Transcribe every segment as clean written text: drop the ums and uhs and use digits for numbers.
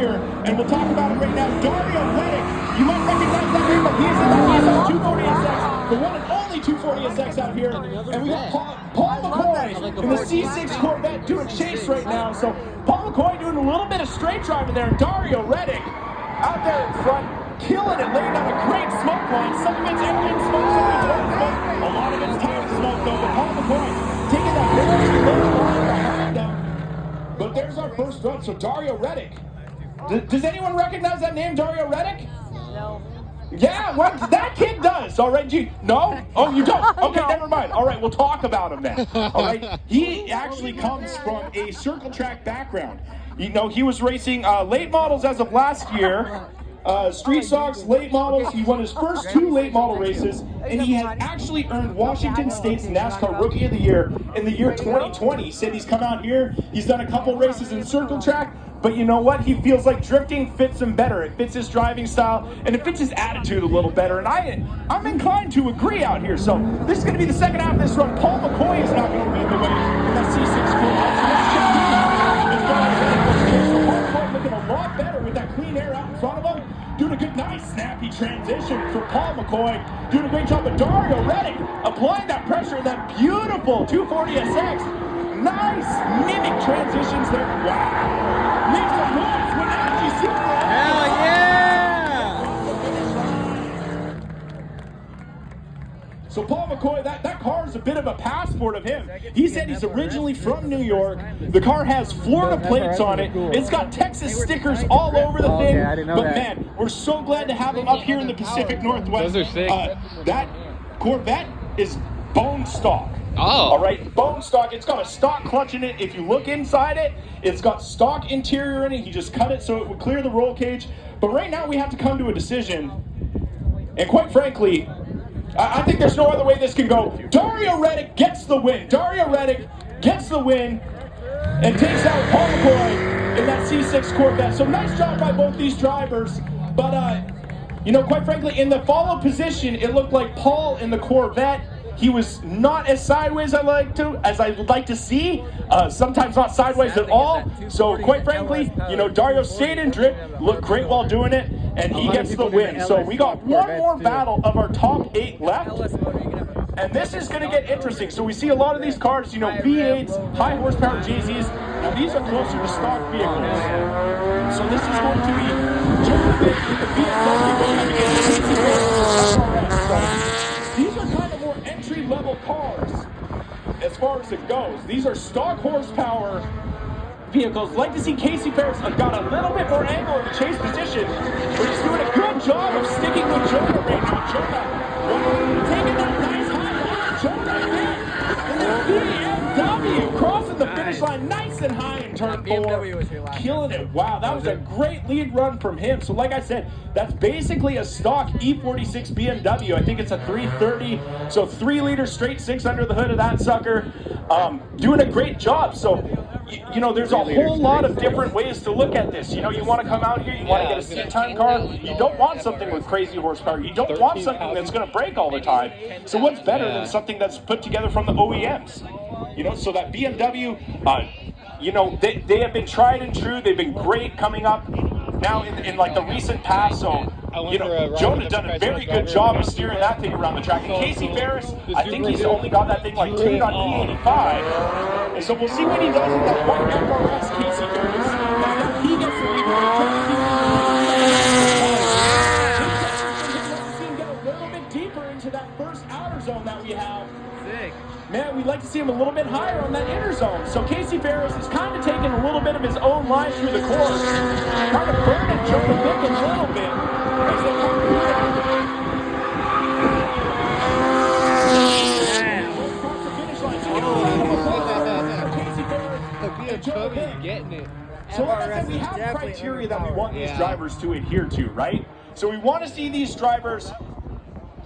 here, and we'll talk about him right now. Dario Reddick, you might recognize that name, but he's in the DSL 240SX, the one and only 240SX out here. And we got Paul McCoy in the C6 Corvette doing chase right now. So Paul McCoy doing a little bit of straight driving there, and Dario Reddick out there in front, killing it, laying down a great smoke line. Some of it's engine smoke, some of it's oil smoke, a lot of it's tire smoke though, but Paul McCoy taking that very low line behind him. But there's our first run, so Dario Reddick. Does anyone recognize that name, Dario Reddick? No. Yeah, what that kid does. All right, no? Oh, you don't? Okay, never mind. All right, we'll talk about him then. All right, he actually comes from a circle track background. You know, he was racing late models as of last year. Street Stocks, late models. He won his first 2 late model races, and he has actually earned Washington State's NASCAR Rookie of the Year in the year 2020. He said he's come out here, he's done a couple races in circle track, but you know what? He feels like drifting fits him better. It fits his driving style, and it fits his attitude a little better, and I'm inclined to agree out here. So this is going to be the second half of this run. Paul McCoy is not going to lead the way in that C6 Corvette. Paul McCoy looking a lot better with that clean air out in front of him. Doing a good, nice, snappy transition for Paul McCoy. Doing a great job of Dario Reddick applying that pressure in that beautiful 240SX. Nice mimic transitions there. Wow. Makes some noise. Wenatchee Super. Hell yeah! So Paul McCoy, that car is a bit of a passport of him. He said he's originally from New York. The car has Florida plates on it. It's got Texas stickers all over the thing. But man, we're so glad to have him up here in the Pacific Northwest. Those are sick. That Corvette is bone stock. Oh. All right, bone stock. It's got a stock clutch in it. If you look inside it, it's got stock interior in it. He just cut it so it would clear the roll cage. But right now we have to come to a decision. And quite frankly, I think there's no other way this can go. Dario Reddick gets the win. Dario Reddick gets the win and takes out Paul McCoy in that C6 Corvette. So nice job by both these drivers. But, you know, quite frankly, in the follow position, it looked like Paul in the Corvette. He was not as sideways as I would like to see. Sometimes not sideways at all. So quite frankly, you know, Dario stayed in drift, looked great while doing it, and he gets the win. So we got one more battle of our top 8 left. And this is going to get interesting. So we see a lot of these cars, you know, V8s, high horsepower JZs. Now these are closer to stock vehicles. So this is going to be Joe Vick with the BMW going against SRS. So these are kind of more entry-level cars as far as it goes. These are stock horsepower vehicles. Like to see Casey Ferris got a little bit more angle in the chase position, but he's doing a good job of sticking with Jonah right now. Jonah taking that nice high line. Jonah in the BMW crossing the finish line nice and high in turn 4. Killing it. Wow, that was a great lead run from him. So like I said, that's basically a stock E46 BMW. I think it's a 330, so 3-liter straight 6 under the hood of that sucker. Doing a great job. So you know, there's a whole lot of different ways to look at this. You know, you want to come out here, you want to get a seat-time car. You don't want something with crazy horsepower. You don't want something that's going to break all the time. So what's better than something that's put together from the OEMs? You know, so that BMW, you know, they have been tried and true. They've been great coming up now in like the recent past. So, you know, Jonah done a very good job of steering that thing around the track. And Casey Ferris, I think he's only got that thing like tuned on E85. And so we'll see what he does with that white FRS, Casey Ferris. Now he gets the lead. See him get a little bit deeper into that first outer zone that we have. Man, we'd like to see him a little bit higher on that inner zone. So Casey Ferris is kind of taking a little bit of his own line through the course, kind of burning Jonah Vick a little bit as they come through across the finish line. So Casey Ferris and Jonah Vick getting it. So like I said, we have criteria that we want these drivers to adhere to, right? So we want to see these drivers,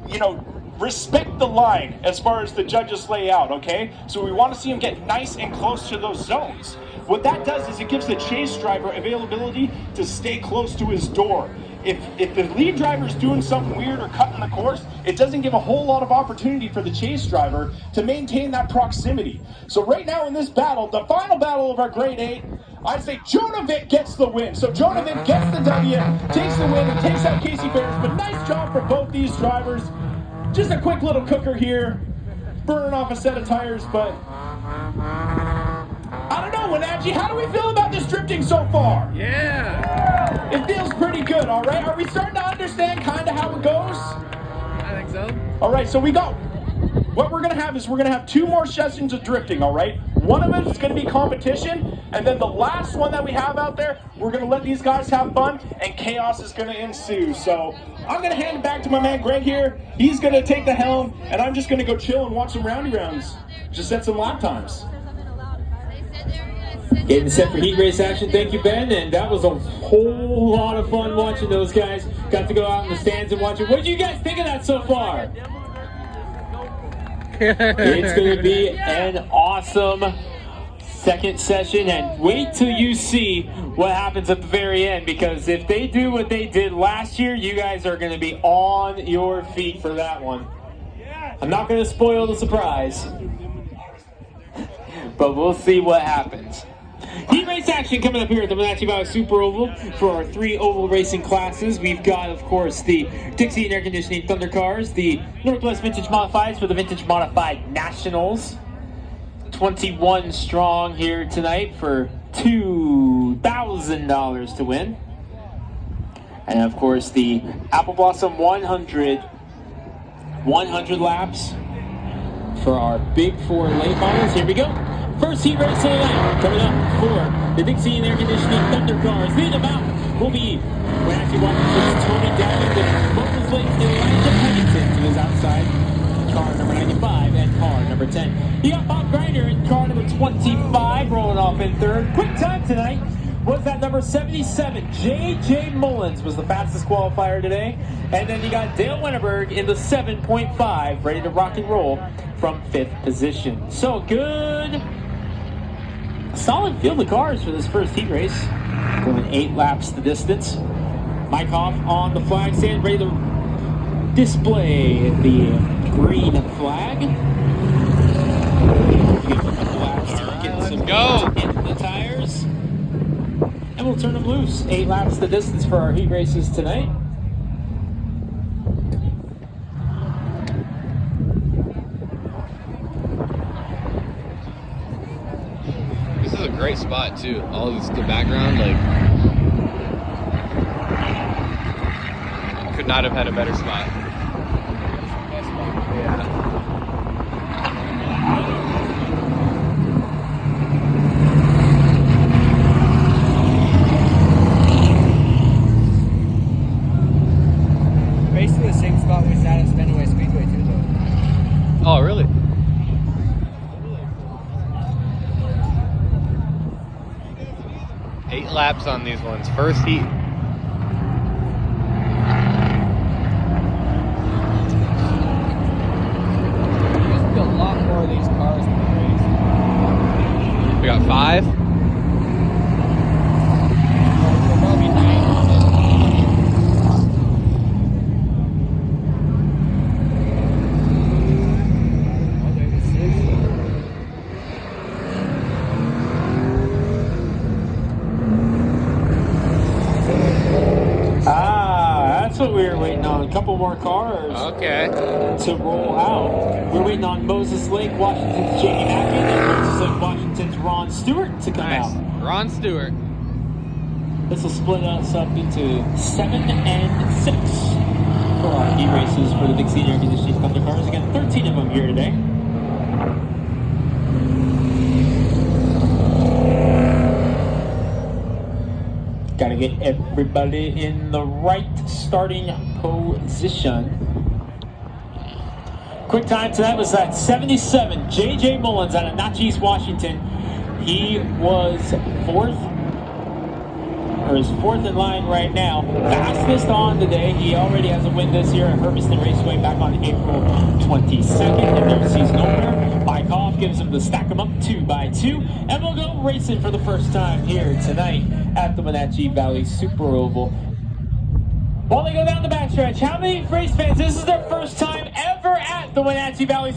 you know, respect the line as far as the judges lay out, okay? So we want to see him get nice and close to those zones. What that does is it gives the chase driver availability to stay close to his door. If the lead driver is doing something weird or cutting the course, it doesn't give a whole lot of opportunity for the chase driver to maintain that proximity. So right now in this battle, the final battle of our grade 8, I say Jonah Vick gets the win. So Jonah Vick gets the W, takes the win, and takes out Casey Ferris. But nice job for both these drivers. Just a quick little cooker here, burning off a set of tires, but I don't know, Wenatchee, how do we feel about this drifting so far? Yeah. It feels pretty good, all right? Are we starting to understand kind of how it goes? I think so. All right, so what we're gonna have is we're gonna have 2 more sessions of drifting, all right? One of them is gonna be competition, and then the last one that we have out there, we're gonna let these guys have fun, and chaos is gonna ensue. So I'm gonna hand it back to my man Greg here. He's gonna take the helm, and I'm just gonna go chill and watch some roundy rounds. Just set some lap times. Getting set for heat race action. Thank you, Ben. And that was a whole lot of fun watching those guys. Got to go out in the stands and watch it. What did you guys think of that so far? It's going to be an awesome second session, and wait till you see what happens at the very end, because if they do what they did last year, you guys are going to be on your feet for that one. I'm not going to spoil the surprise, but we'll see what happens. Heat race action coming up here at the Wenatchee Valley Super Oval for our 3 oval racing classes. We've got, of course, the Dixie and Air Conditioning Thunder Cars, the Northwest Vintage Modifieds for the Vintage Modified Nationals. 21 strong here tonight for $2,000 to win. And, of course, the Apple Blossom 100 laps for our Big 4 late models. Here we go. First heat race of the night coming up for the Dixie and Air Conditioning Thunder Cars. Leading them out will be Wenatchee Washington's Tony David, with Moses Lake's Elijah Pennington to his outside, car number 95, and car number 10. You got Bob Grinder in car number 25 rolling off in third. Quick time tonight was that number 77. J.J. Mullins was the fastest qualifier today. And then you got Dale Winterberg in the 7.5, ready to rock and roll from 5th position. So good. Solid field of cars for this first heat race. Going 8 laps the distance. Mike Hoff on the flag stand, ready to display the green flag. Give them a couple laps to get some into the tires. And we'll turn them loose. 8 laps the distance for our heat races tonight. This is a great spot too. All this, the background, like, could not have had a better spot. Yeah. Basically the same spot we sat at Fenway Speedway too, though. Oh, really? 8 laps on these ones. First heat. There's be a lot more of these cars in the race. We got 5. There'll probably be 9. Oh, there's 6. That's what we were waiting on. A couple more cars to roll out. We're waiting on Moses Lake, Washington's Jamie Mackin, and Moses Lake, Washington's Ron Stewart to come out. Ron Stewart. This will split us up into 7 and 6 for our heat races for the Dixie Air Conditioning Thunder Cars. Again, 13 of them here today. Got to get everybody in the right starting position. Quick time tonight was that 77. J.J. Mullins out of Natchez, Washington. He was 4th, or is 4th in line right now. Fastest on today. He already has a win this year at Hermiston Raceway back on April 22nd in their season opener. Mike Hoff gives him the stack 'em up 2x2, and we'll go racing for the first time here tonight at the Wenatchee Valley Super Oval. While they go down the backstretch, how many race fans, this is their first time ever at the Wenatchee Valley Super Oval?